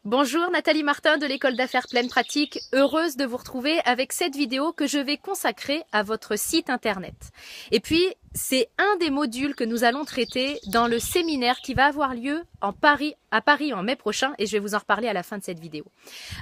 Bonjour, Nathalie Martin de l'école d'affaires Pleine Pratique, heureuse de vous retrouver avec cette vidéo que je vais consacrer à votre site internet. Et puis, c'est un des modules que nous allons traiter dans le séminaire qui va avoir lieu à Paris en mai prochain, et je vais vous en reparler à la fin de cette vidéo.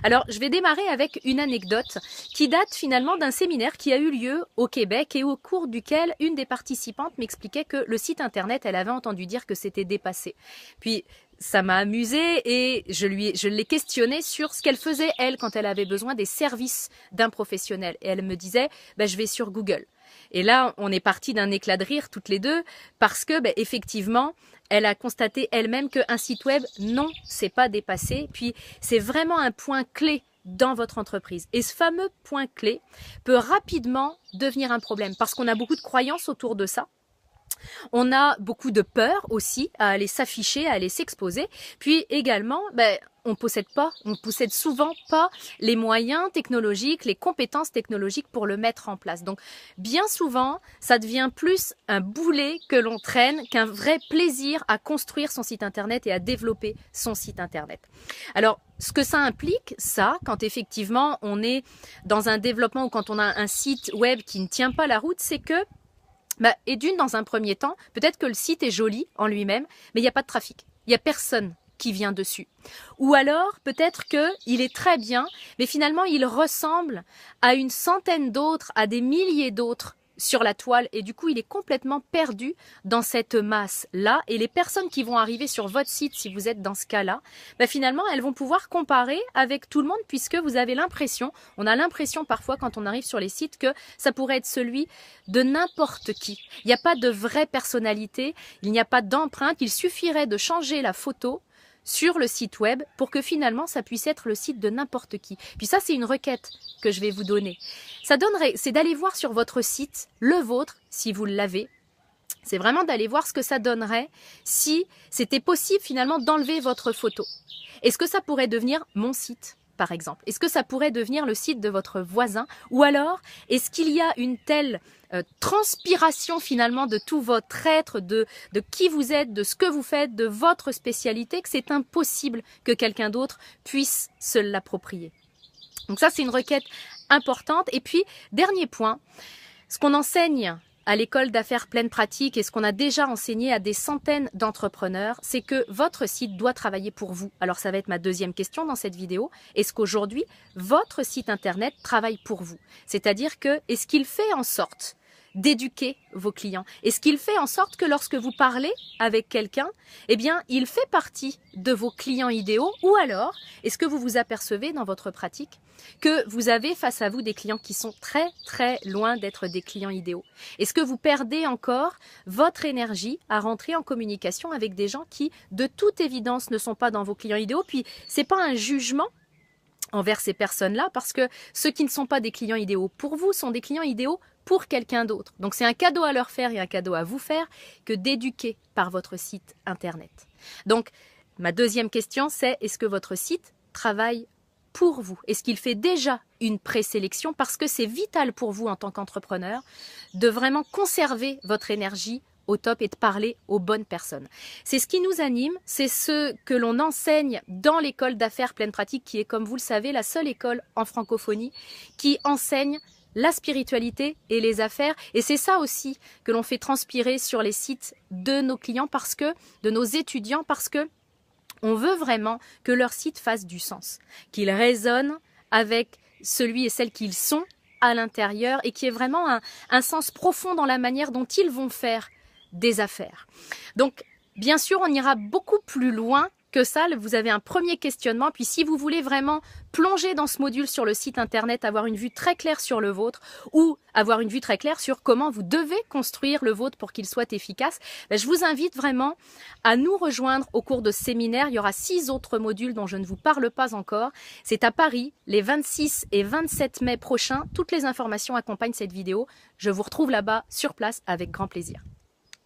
Alors, je vais démarrer avec une anecdote qui date finalement d'un séminaire qui a eu lieu au Québec et au cours duquel une des participantes m'expliquait que le site internet, elle avait entendu dire que c'était dépassé. Puis, ça m'a amusée et je l'ai questionnée sur ce qu'elle faisait, elle, quand elle avait besoin des services d'un professionnel. Et elle me disait, je vais sur Google. Et là, on est parti d'un éclat de rire toutes les deux parce que, effectivement, elle a constaté elle-même qu'un site web, non, c'est pas dépassé. Puis, c'est vraiment un point clé dans votre entreprise. Et ce fameux point clé peut rapidement devenir un problème parce qu'on a beaucoup de croyances autour de ça. On a beaucoup de peur aussi à aller s'afficher, à aller s'exposer. Puis également, on possède souvent pas les moyens technologiques, les compétences technologiques pour le mettre en place. Donc, bien souvent, ça devient plus un boulet que l'on traîne qu'un vrai plaisir à construire son site internet et à développer son site internet. Alors, ce que ça implique, quand effectivement on est dans un développement ou quand on a un site web qui ne tient pas la route, c'est que et dans un premier temps, peut-être que le site est joli en lui-même, mais il n'y a pas de trafic. Il n'y a personne qui vient dessus. Ou alors, peut-être qu'il est très bien, mais finalement, il ressemble à une centaine d'autres, à des milliers d'autres sur la toile, et du coup, il est complètement perdu dans cette masse-là. Et les personnes qui vont arriver sur votre site, si vous êtes dans ce cas-là, finalement, elles vont pouvoir comparer avec tout le monde, puisque vous avez l'impression, on a l'impression parfois quand on arrive sur les sites que ça pourrait être celui de n'importe qui. Il n'y a pas de vraie personnalité, il n'y a pas d'empreinte, il suffirait de changer la photo sur le site web pour que finalement ça puisse être le site de n'importe qui. Puis ça, c'est une requête que je vais vous donner. C'est d'aller voir sur votre site, le vôtre, si vous l'avez. C'est vraiment d'aller voir ce que ça donnerait si c'était possible finalement d'enlever votre photo. Est-ce que ça pourrait devenir mon site ? Par exemple. Est-ce que ça pourrait devenir le site de votre voisin? Ou alors, est-ce qu'il y a une telle transpiration finalement de tout votre être, de qui vous êtes, de ce que vous faites, de votre spécialité, que c'est impossible que quelqu'un d'autre puisse se l'approprier? Donc ça, c'est une requête importante. Et puis, dernier point, ce qu'on enseigne à l'école d'affaires Pleine Pratique et ce qu'on a déjà enseigné à des centaines d'entrepreneurs, c'est que votre site doit travailler pour vous. Alors ça va être ma deuxième question dans cette vidéo. Est-ce qu'aujourd'hui, votre site internet travaille pour vous? C'est-à-dire est-ce qu'il fait en sorte d'éduquer vos clients? Est-ce qu'il fait en sorte que lorsque vous parlez avec quelqu'un, il fait partie de vos clients idéaux? Ou alors, est-ce que vous vous apercevez dans votre pratique que vous avez face à vous des clients qui sont très très loin d'être des clients idéaux? Est-ce que vous perdez encore votre énergie à rentrer en communication avec des gens qui, de toute évidence, ne sont pas dans vos clients idéaux? Puis, c'est pas un jugement envers ces personnes-là, parce que ceux qui ne sont pas des clients idéaux pour vous sont des clients idéaux pour quelqu'un d'autre. Donc c'est un cadeau à leur faire et un cadeau à vous faire que d'éduquer par votre site internet. Donc ma deuxième question, c'est est-ce que votre site travaille pour vous? Est-ce qu'il fait déjà une présélection? Parce que c'est vital pour vous en tant qu'entrepreneur de vraiment conserver votre énergie au top et de parler aux bonnes personnes. C'est ce qui nous anime, c'est ce que l'on enseigne dans l'école d'affaires Pleine Pratique, qui est, comme vous le savez, la seule école en francophonie qui enseigne la spiritualité et les affaires. Et c'est ça aussi que l'on fait transpirer sur les sites de nos clients, de nos étudiants, parce que on veut vraiment que leur site fasse du sens, qu'il résonne avec celui et celle qu'ils sont à l'intérieur et qu'il y ait vraiment un sens profond dans la manière dont ils vont faire des affaires. Donc, bien sûr, on ira beaucoup plus loin que ça. Vous avez un premier questionnement, puis si vous voulez vraiment plonger dans ce module sur le site internet, avoir une vue très claire sur le vôtre ou avoir une vue très claire sur comment vous devez construire le vôtre pour qu'il soit efficace, je vous invite vraiment à nous rejoindre au cours de ce séminaire. Il y aura 6 autres modules dont je ne vous parle pas encore. C'est à Paris, les 26 et 27 mai prochains. Toutes les informations accompagnent cette vidéo. Je vous retrouve là-bas, sur place, avec grand plaisir.